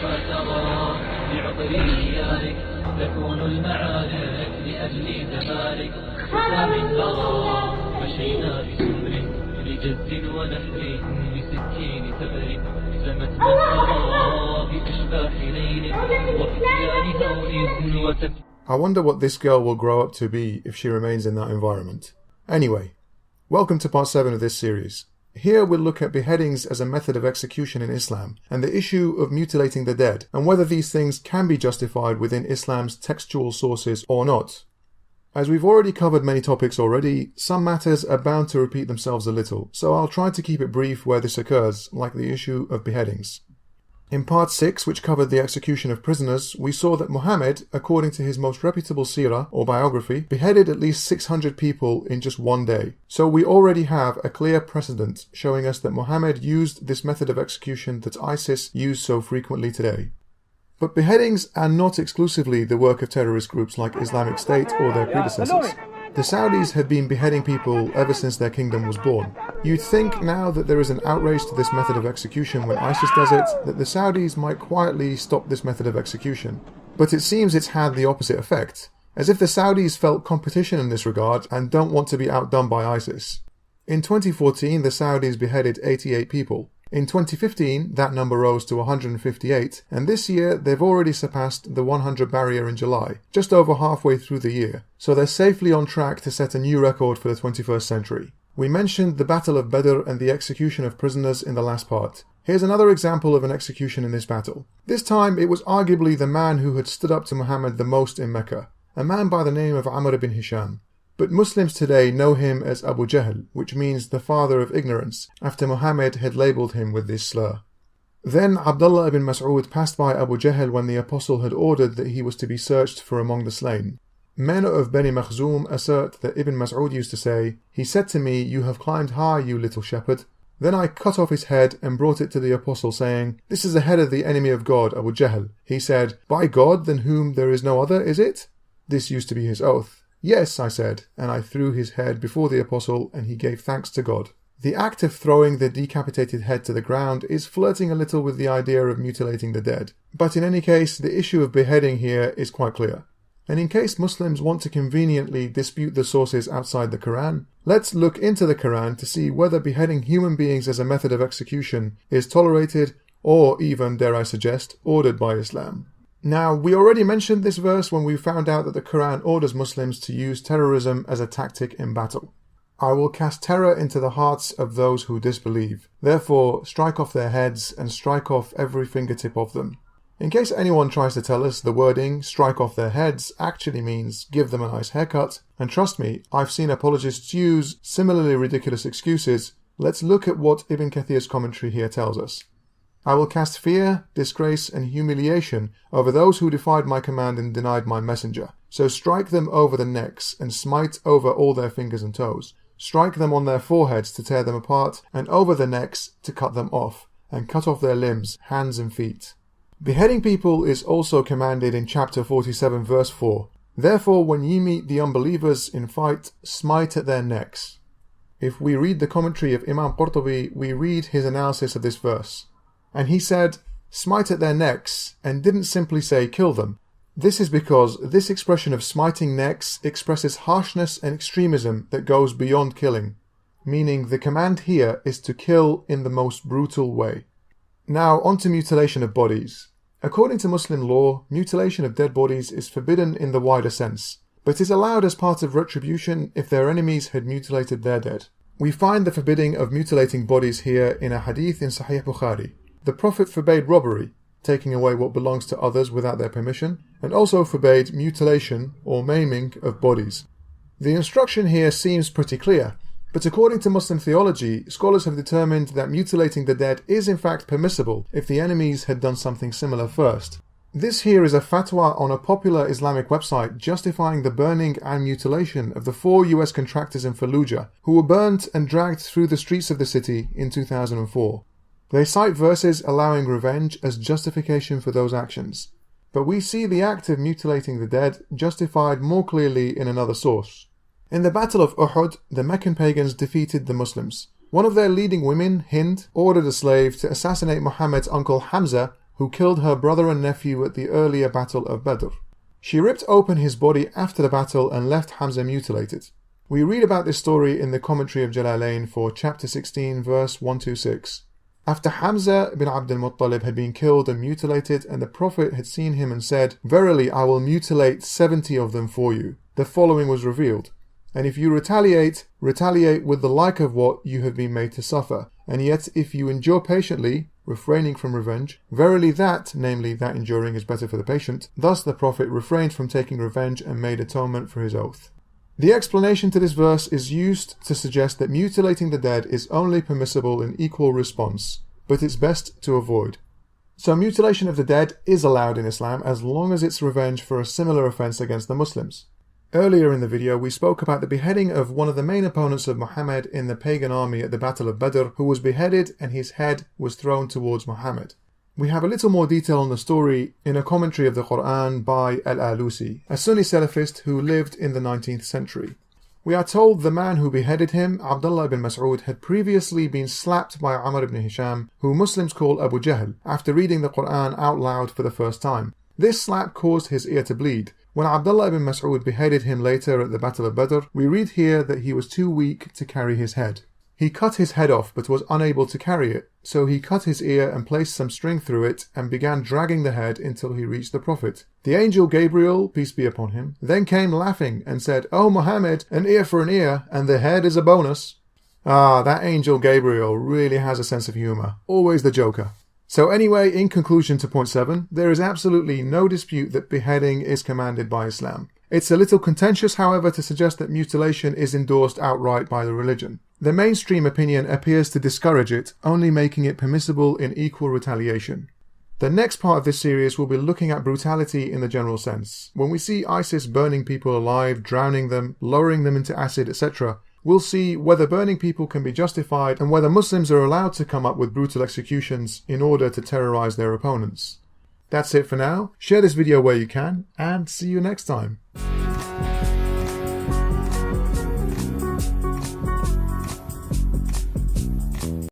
سوف ترى بعطر نيالك تكون المعارك لأجل دمارك. حتى من ضرى مشينا بسمر لجد ونحر بسكين تبر سمت مسرى بأشباح ليل وفتيان هول وتفكير. I wonder what this girl will grow up to be if she remains in that environment. Anyway, welcome to part 7 of this series. Here we'll look at beheadings as a method of execution in Islam and the issue of mutilating the dead and whether these things can be justified within Islam's textual sources or not. As we've already covered many topics already, some matters are bound to repeat themselves a little, so I'll try to keep it brief where this occurs, like the issue of beheadings. In part 6, which covered the execution of prisoners, we saw that Muhammad, according to his most reputable seerah or biography, beheaded at least 600 people in just one day. So we already have a clear precedent showing us that Muhammad used this method of execution that ISIS use so frequently today. But beheadings are not exclusively the work of terrorist groups like Islamic State or their predecessors. The Saudis had been beheading people ever since their kingdom was born. You'd think now that there is an outrage to this method of execution when ISIS does it, that the Saudis might quietly stop this method of execution. But it seems it's had the opposite effect, as if the Saudis felt competition in this regard and don't want to be outdone by ISIS. In 2014, the Saudis beheaded 88 people. In 2015, that number rose to 158, and this year they've already surpassed the 100 barrier in July, just over halfway through the year, so they're safely on track to set a new record for the 21st century. We mentioned the Battle of Badr and the execution of prisoners in the last part. Here's another example of an execution in this battle. This time it was arguably the man who had stood up to Muhammad the most in Mecca, a man by the name of Amr ibn Hisham. But Muslims today know him as Abu Jahl, which means the father of ignorance, after Muhammad had labelled him with this slur. Then Abdullah ibn Mas'ud passed by Abu Jahl when the apostle had ordered that he was to be searched for among the slain. Men of Bani Makhzum assert that Ibn Mas'ud used to say, "He said to me, 'You have climbed high, you little shepherd.' Then I cut off his head and brought it to the apostle, saying, 'This is the head of the enemy of God, Abu Jahl.' He said, 'By God, than whom there is no other, is it?' This used to be his oath. 'Yes,' I said, and I threw his head before the apostle, and he gave thanks to God." The act of throwing the decapitated head to the ground is flirting a little with the idea of mutilating the dead. But in any case, the issue of beheading here is quite clear. And in case Muslims want to conveniently dispute the sources outside the Quran, let's look into the Quran to see whether beheading human beings as a method of execution is tolerated or even, dare I suggest, ordered by Islam. Now, we already mentioned this verse when we found out that the Quran orders Muslims to use terrorism as a tactic in battle. "I will cast terror into the hearts of those who disbelieve. Therefore, strike off their heads and strike off every fingertip of them." In case anyone tries to tell us the wording "strike off their heads" actually means give them a nice haircut, and trust me, I've seen apologists use similarly ridiculous excuses, let's look at what Ibn Kathir's commentary here tells us. "I will cast fear, disgrace, and humiliation over those who defied my command and denied my messenger. So strike them over the necks, and smite over all their fingers and toes. Strike them on their foreheads to tear them apart, and over the necks to cut them off, and cut off their limbs, hands and feet." Beheading people is also commanded in chapter 47 verse 4. "Therefore when ye meet the unbelievers in fight, smite at their necks." If we read the commentary of Imam Qurtubi, we read his analysis of this verse. And he said, "Smite at their necks," and didn't simply say kill them. This is because this expression of smiting necks expresses harshness and extremism that goes beyond killing, meaning the command here is to kill in the most brutal way. Now on to mutilation of bodies. According to Muslim law, mutilation of dead bodies is forbidden in the wider sense, but is allowed as part of retribution if their enemies had mutilated their dead. We find the forbidding of mutilating bodies here in a hadith in Sahih Bukhari. The Prophet forbade robbery, taking away what belongs to others without their permission, and also forbade mutilation or maiming of bodies. The instruction here seems pretty clear, but according to Muslim theology, scholars have determined that mutilating the dead is in fact permissible if the enemies had done something similar first. This here is a fatwa on a popular Islamic website justifying the burning and mutilation of the 4 US contractors in Fallujah who were burnt and dragged through the streets of the city in 2004. They cite verses allowing revenge as justification for those actions. But we see the act of mutilating the dead justified more clearly in another source. In the Battle of Uhud, the Meccan pagans defeated the Muslims. One of their leading women, Hind, ordered a slave to assassinate Muhammad's uncle Hamza who killed her brother and nephew at the earlier Battle of Badr. She ripped open his body after the battle and left Hamza mutilated. We read about this story in the commentary of Jalalain for chapter 16, verse 126. After Hamza bin Abd al-Muttalib had been killed and mutilated, and the Prophet had seen him and said, "Verily, I will mutilate 70 of them for you," the following was revealed: "And if you retaliate, retaliate with the like of what you have been made to suffer. And yet if you endure patiently, refraining from revenge, verily that," namely that enduring is better for the patient. Thus the Prophet refrained from taking revenge and made atonement for his oath. The explanation to this verse is used to suggest that mutilating the dead is only permissible in equal response, but it's best to avoid. So mutilation of the dead is allowed in Islam as long as it's revenge for a similar offense against the Muslims. Earlier in the video we spoke about the beheading of one of the main opponents of Muhammad in the pagan army at the Battle of Badr, who was beheaded and his head was thrown towards Muhammad. We have a little more detail on the story in a commentary of the Quran by Al-Alusi, a Sunni Salafist who lived in the 19th century. We are told the man who beheaded him, Abdullah ibn Mas'ud, had previously been slapped by Amr ibn Hisham, who Muslims call Abu Jahl, after reading the Quran out loud for the first time. This slap caused his ear to bleed. When Abdullah ibn Mas'ud beheaded him later at the Battle of Badr, we read here that he was too weak to carry his head. He cut his head off but was unable to carry it, so he cut his ear and placed some string through it and began dragging the head until he reached the Prophet. The angel Gabriel, peace be upon him, then came laughing and said, "O Muhammad, an ear for an ear, and the head is a bonus." That angel Gabriel really has a sense of humour. Always the joker. So anyway, in conclusion to point 7, there is absolutely no dispute that beheading is commanded by Islam. It's a little contentious, however, to suggest that mutilation is endorsed outright by the religion. The mainstream opinion appears to discourage it, only making it permissible in equal retaliation. The next part of this series will be looking at brutality in the general sense. When we see ISIS burning people alive, drowning them, lowering them into acid, etc., we'll see whether burning people can be justified and whether Muslims are allowed to come up with brutal executions in order to terrorize their opponents. That's it for now. Share this video where you can, and see you next time.